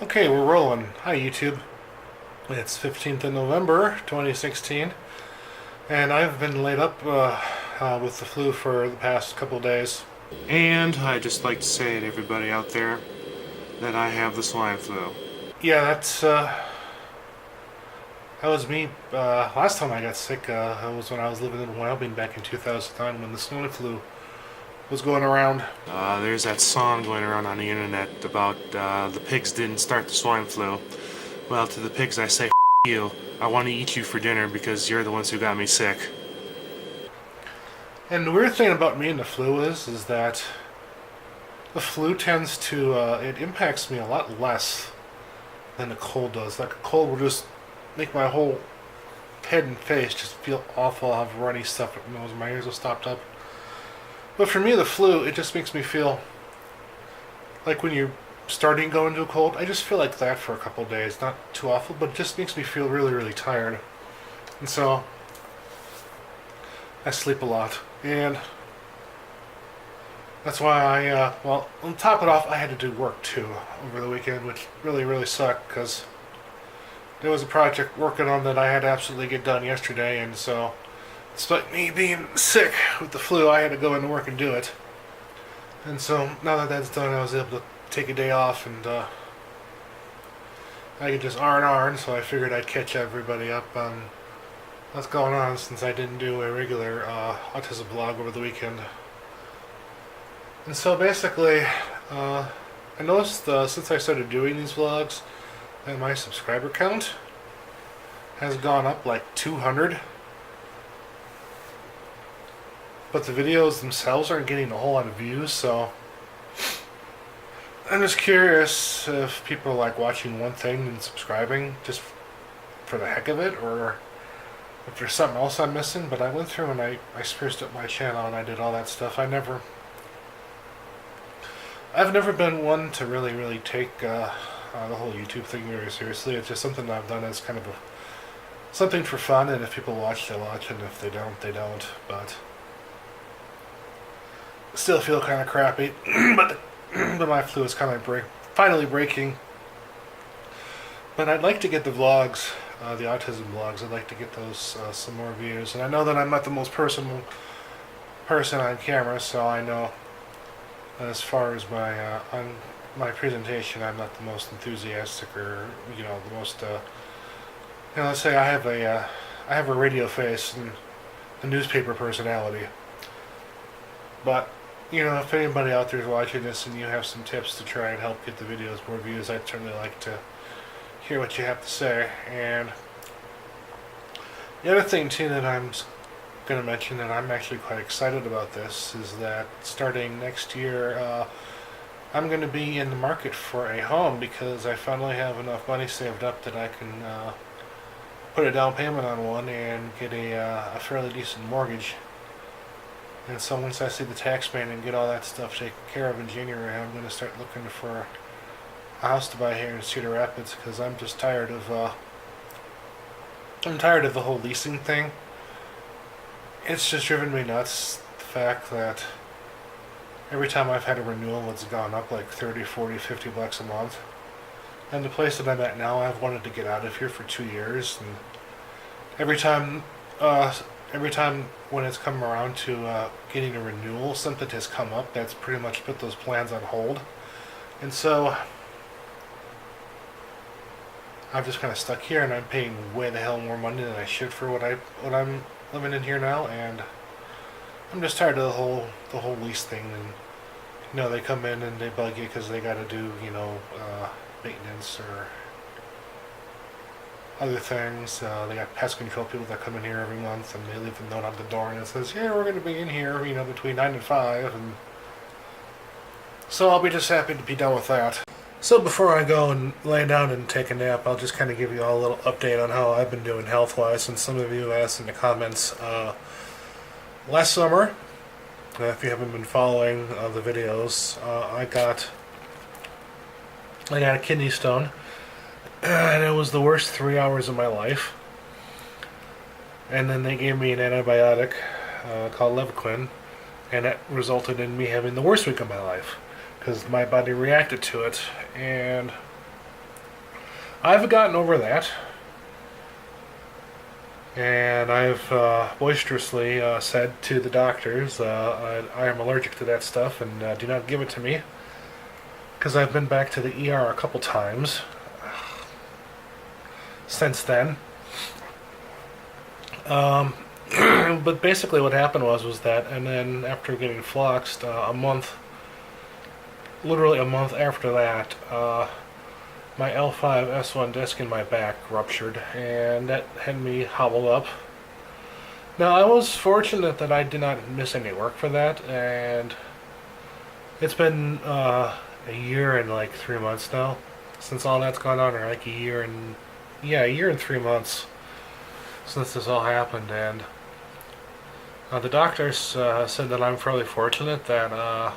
Okay, we're rolling. Hi, YouTube. It's 15th of November, 2016, and I've been laid up with the flu for the past couple of days. And I'd just like to say to everybody out there that I have the swine flu. Yeah, that was me. Last time I got sick, was when I was living in Wyoming back in 2009 when the swine flu was going around. There's that song going around on the internet about the pigs didn't start the swine flu. Well, to the pigs I say, F you. I want to eat you for dinner because you're the ones who got me sick. And the weird thing about me and the flu is that the flu tends to it impacts me a lot less than a cold does. Like a cold will just make my whole head and face just feel awful. I'll have runny stuff at my nose, my ears are stopped up. But for me, the flu, it just makes me feel like when you're starting to go into a cold, I just feel like that for a couple of days. Not too awful, but it just makes me feel really, really tired. And so I sleep a lot. And that's why well, on top it off, I had to do work too over the weekend, which really, really sucked because there was a project working on that I had to absolutely get done yesterday, and so despite me being sick with the flu, I had to go into work and do it. And so now that that's done, I was able to take a day off, and I could just R&R, and so I figured I'd catch everybody up on what's going on since I didn't do a regular autism vlog over the weekend. And so basically, I noticed since I started doing these vlogs that my subscriber count has gone up like 200. But the videos themselves aren't getting a whole lot of views, so I'm just curious if people like watching one thing and subscribing just for the heck of it, or if there's something else I'm missing. But I went through and I spruced up my channel and I did all that stuff. I've never been one to really take the whole YouTube thing very seriously. It's just something I've done as kind of something for fun, and if people watch, they watch, and if they don't, they don't. But still feel kind of crappy. but my flu is kind of finally breaking. But I'd like to get the vlogs, the autism vlogs. I'd like to get those some more views. And I know that I'm not the most personal person on camera, so I know as far as my on my presentation, I'm not the most enthusiastic, or the most. Let's say I have a radio face and a newspaper personality. But if anybody out there is watching this and you have some tips to try and help get the videos more views, I'd certainly like to hear what you have to say. And the other thing too that I'm going to mention, and I'm actually quite excited about this, is that starting next year, I'm going to be in the market for a home because I finally have enough money saved up that I can put a down payment on one and get a fairly decent mortgage. And so once I see the tax man and get all that stuff taken care of in January, I'm going to start looking for a house to buy here in Cedar Rapids, because I'm just tired of the whole leasing thing. It's just driven me nuts, the fact that every time I've had a renewal, it's gone up like 30, 40, 50 bucks a month. And the place that I'm at now, I've wanted to get out of here for 2 years, and every time when it's come around to getting a renewal, something has come up that's pretty much put those plans on hold. And so I'm just kind of stuck here, and I'm paying way the hell more money than I should for what I'm living in here now. And I'm just tired of the whole lease thing. And they come in and they bug you because they got to do maintenance or other things. They got pest control people that come in here every month, and they leave a note on the door and it says, "Yeah, we're going to be in here, between 9 and 5." And so I'll be just happy to be done with that. So before I go and lay down and take a nap, I'll just kind of give you all a little update on how I've been doing health-wise, since some of you asked in the comments last summer. If you haven't been following the videos, I got a kidney stone, and it was the worst 3 hours of my life. And then they gave me an antibiotic called Levaquin, and that resulted in me having the worst week of my life because my body reacted to it. And I've gotten over that, and I've boisterously said to the doctors, I am allergic to that stuff, and do not give it to me, because I've been back to the ER a couple times since then. But basically, what happened was that, and then after getting fluxed, literally a month after that, my L5-S1 disc in my back ruptured, and that had me hobbled up. Now, I was fortunate that I did not miss any work for that, and it's been a year and like 3 months now since all that's gone on, or like a year and 3 months since this all happened, and the doctors said that I'm fairly fortunate that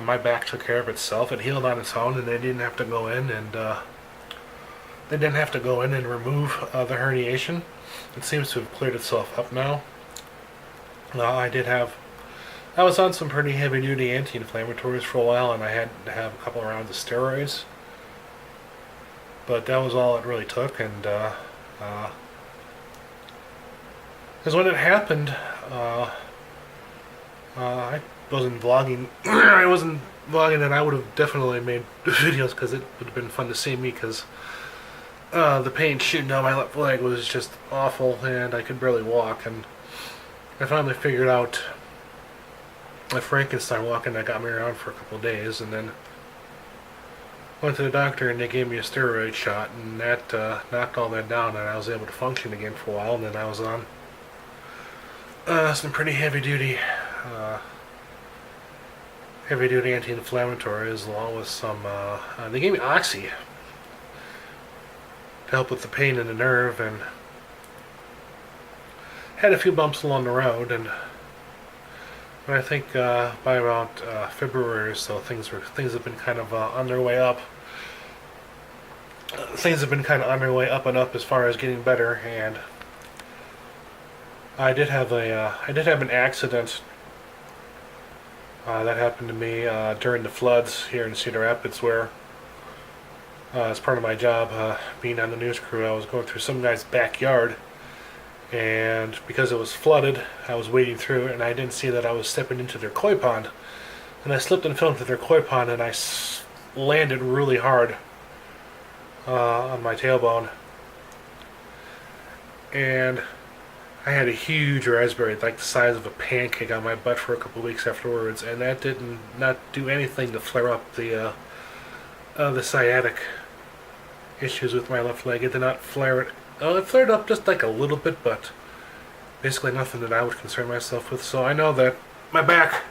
my back took care of itself. It healed on its own, and they didn't have to go in and remove the herniation. It seems to have cleared itself up now. I was on some pretty heavy-duty anti-inflammatories for a while, and I had to have a couple of rounds of steroids. But that was all it really took, and because when it happened, I wasn't vlogging. I wasn't vlogging, and I would have definitely made videos because it would have been fun to see me. Because the pain shooting down my left leg was just awful, and I could barely walk. And I finally figured out a Frankenstein walking that got me around for a couple of days, and then went to the doctor, and they gave me a steroid shot, and that knocked all that down, and I was able to function again for a while. And then I was on some pretty heavy-duty anti-inflammatories, along with some. They gave me Oxy to help with the pain in the nerve, and had a few bumps along the road. And but I think by about February or so, things have been kind of on their way up. Things have been kind of on their way up and up as far as getting better, and I did have an accident that happened to me during the floods here in Cedar Rapids, where as part of my job being on the news crew, I was going through some guy's backyard, and because it was flooded, I was wading through it, and I didn't see that I was stepping into their koi pond, and I slipped and fell into their koi pond, and I landed really hard on my tailbone, and I had a huge raspberry, like the size of a pancake, on my butt for a couple of weeks afterwards, and that did not do anything to flare up the sciatic issues with my left leg. It did not flare it. It flared up just like a little bit, but basically nothing that I would concern myself with. So I know that my back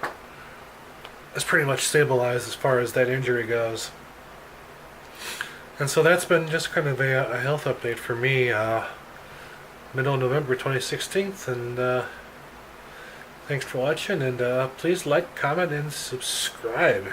is pretty much stabilized as far as that injury goes. And so that's been just kind of a health update for me. Middle of November 2016, and thanks for watching, and please like, comment, and subscribe.